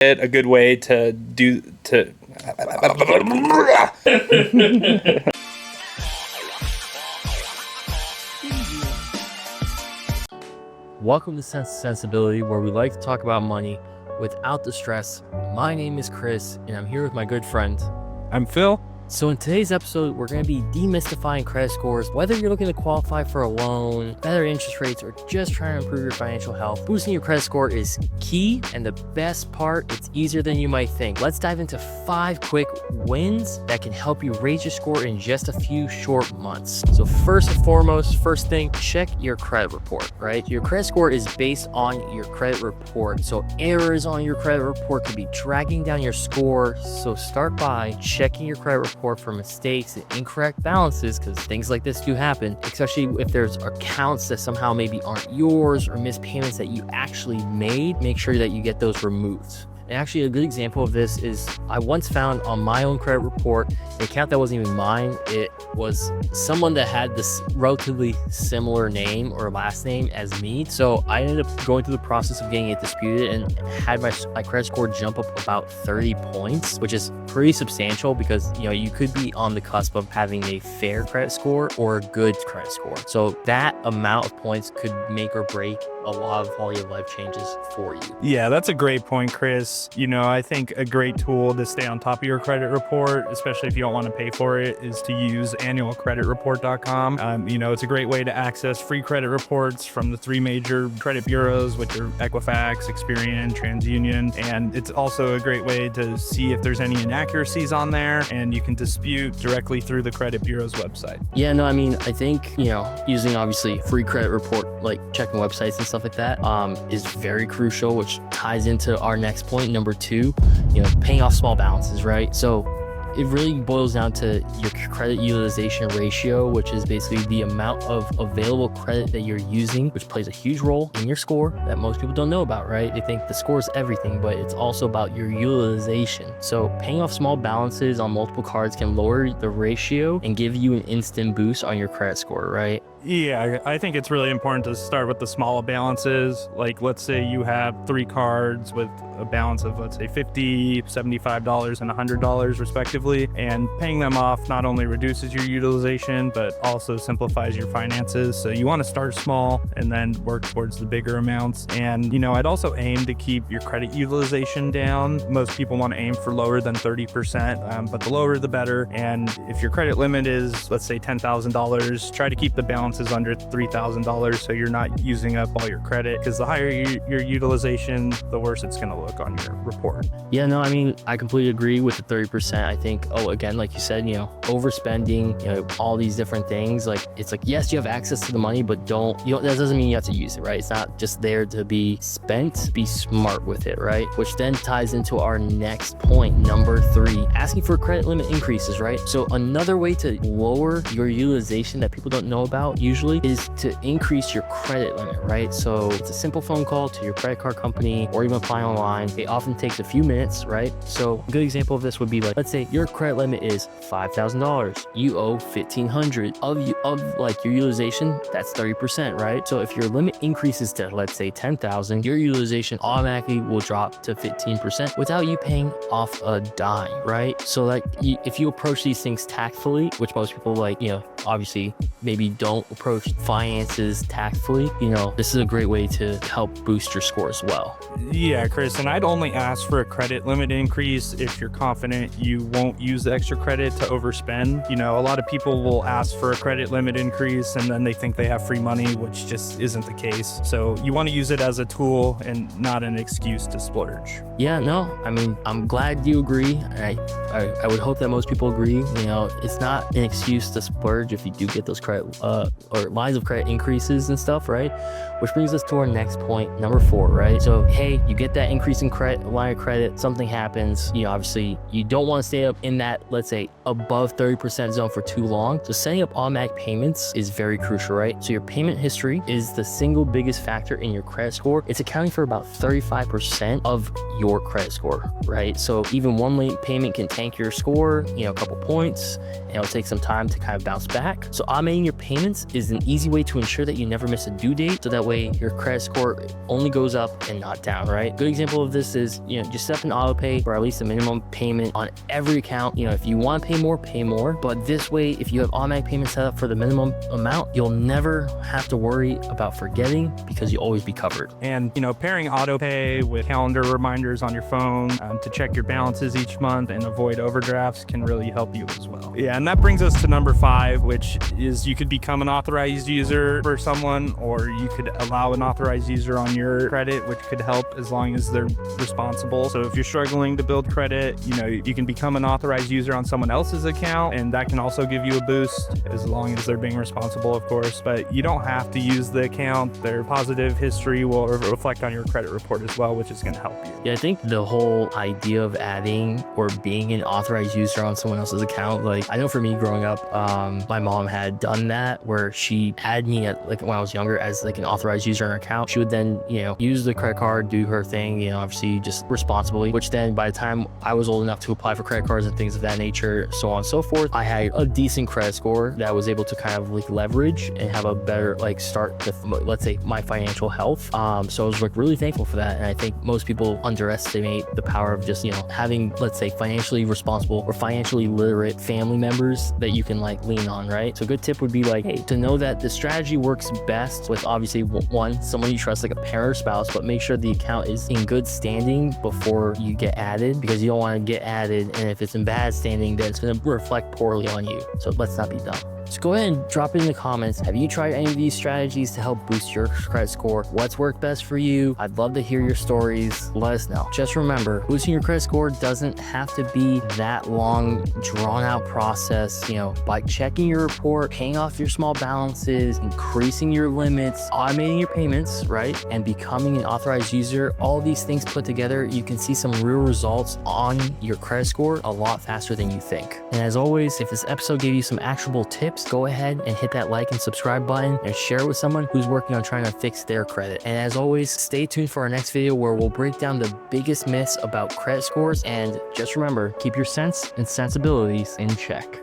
A good way to Welcome to Cents and Sensibility, where we like to talk about money without the stress. My name is Chris, and I'm here with my good friend. I'm Phil. So in today's episode, we're going to be demystifying credit scores. Whether you're looking to qualify for a loan, better interest rates, or just trying to improve your financial health, boosting your credit score is key. And the best part, it's easier than you might think. Let's dive into 5 quick wins that can help you raise your score in just a few short months. So first and foremost, first thing, check your credit report, right? Your credit score is based on your credit report. So errors on your credit report could be dragging down your score. So start by checking your credit report for mistakes and incorrect balances, because things like this do happen, especially if there's accounts that somehow maybe aren't yours or missed payments that you actually made. Make sure that you get those removed. And actually, a good example of this is I once found on my own credit report an account that wasn't even mine. It was someone that had this relatively similar name or last name as me. So I ended up going through the process of getting it disputed and had my credit score jump up about 30 points, which is pretty substantial because, you know, you could be on the cusp of having a fair credit score or a good credit score. So that amount of points could make or break a lot of quality of life changes for you. Yeah, that's a great point, Chris. You know, I think a great tool to stay on top of your credit report, especially if you don't want to pay for it, is to use annualcreditreport.com. You know, it's a great way to access free credit reports from the 3 major credit bureaus, which are Equifax, Experian, TransUnion. And it's also a great way to see if there's any inaccuracies on there, and you can dispute directly through the credit bureau's website. Yeah, no, I mean, I think, you know, using obviously free credit report, like checking websites and stuff like that, is very crucial, which ties into our next point, number 2, you know, paying off small balances, right? So it really boils down to your credit utilization ratio, which is basically the amount of available credit that you're using, which plays a huge role in your score that most people don't know about, right? They think the score is everything, but it's also about your utilization. So paying off small balances on multiple cards can lower the ratio and give you an instant boost on your credit score, right? Yeah, I think it's really important to start with the small balances. Like, let's say you have 3 cards with a balance of, let's say, $50, $75, and $100 respectively, and paying them off not only reduces your utilization, but also simplifies your finances. So you want to start small and then work towards the bigger amounts. And, you know, I'd also aim to keep your credit utilization down. Most people want to aim for lower than 30%, but the lower the better. And if your credit limit is, let's say, $10,000, try to keep the balance is under $3,000, so you're not using up all your credit, because the higher your utilization, the worse it's going to look on your report. Yeah, no, I mean, I completely agree with the 30%. I think, again, like you said, you know, overspending, you know, all these different things, like, it's like, yes, you have access to the money, but that doesn't mean you have to use it, right? It's not just there to be spent. Be smart with it, right? Which then ties into our next point, number 3, asking for credit limit increases, right? So another way to lower your utilization that people don't know about usually is to increase your credit limit, right? So it's a simple phone call to your credit card company or even apply online. It often takes a few minutes, right? So a good example of this would be, like, let's say your credit limit is $5,000. You owe $1,500 of like your utilization. That's 30%, right? So if your limit increases to, let's say, $10,000, your utilization automatically will drop to 15% without you paying off a dime, right? So like, if you approach these things tactfully, which most people, like, you know, obviously maybe don't approach finances tactfully, you know, this is a great way to help boost your score as well. Yeah, Chris, and I'd only ask for a credit limit increase if you're confident you won't use the extra credit to overspend. You know, a lot of people will ask for a credit limit increase and then they think they have free money, which just isn't the case. So you want to use it as a tool and not an excuse to splurge. Yeah, no, I mean, I'm glad you agree. I would hope that most people agree. You know, it's not an excuse to splurge if you do get those credit or lines of credit increases and stuff, right? Which brings us to our next point, number 4, right? So, hey, you get that increase in credit, line of credit, something happens, you know, obviously you don't want to stay up in that, let's say, above 30% zone for too long. So setting up automatic payments is very crucial, right? So your payment history is the single biggest factor in your credit score. It's accounting for about 35% of your credit score, right? So even one late payment can tank your score, a couple points, and it'll take some time to kind of bounce back. So automating your payments is an easy way to ensure that you never miss a due date, so that way your credit score only goes up and not down, right? Good example of this is, just set up an auto pay for at least a minimum payment on every account. If you want to pay more, but this way, if you have automatic payments set up for the minimum amount, you'll never have to worry about forgetting because you'll always be covered. And, pairing auto pay with calendar reminders on your phone to check your balances each month and avoid overdrafts can really help you as well. Yeah, and that brings us to number 5, which is you could become an authorized user for someone, or you could allow an authorized user on your credit, which could help as long as they're responsible. So if you're struggling to build credit, you can become an authorized user on someone else's account, and that can also give you a boost as long as they're being responsible, of course. But you don't have to use the account. Their positive history will reflect on your credit report as well, which is going to help you. Yeah, I think the whole idea of adding or being an authorized user on someone else's account, I know for me growing up, my mom had done that where she had me at when I was younger as an authorized user on her account. She would then, use the credit card, do her thing, obviously just responsibly, which then by the time I was old enough to apply for credit cards and things of that nature, so on and so forth, I had a decent credit score that I was able to kind of leverage and have a better start with, let's say, my financial health. So I was really thankful for that. And I think most people underestimate the power of just, having, let's say, financially responsible or financially literate family members that you can lean on, right? So a good tip would be hey, to know that the strategy works best with obviously one, someone you trust like a parent or spouse, but make sure the account is in good standing before you get added, because you don't want to get added and if it's in bad standing, then it's going to reflect poorly on you. So let's not be dumb. So go ahead and drop it in the comments. Have you tried any of these strategies to help boost your credit score? What's worked best for you? I'd love to hear your stories. Let us know. Just remember, boosting your credit score doesn't have to be that long, drawn out process. By checking your report, paying off your small balances, increasing your limits, automating your payments, right? And becoming an authorized user, all these things put together, you can see some real results on your credit score a lot faster than you think. And as always, if this episode gave you some actionable tips, go ahead and hit that like and subscribe button and share it with someone who's working on trying to fix their credit. And as always, stay tuned for our next video where we'll break down the biggest myths about credit scores. And just remember, keep your cents and sensibilities in check.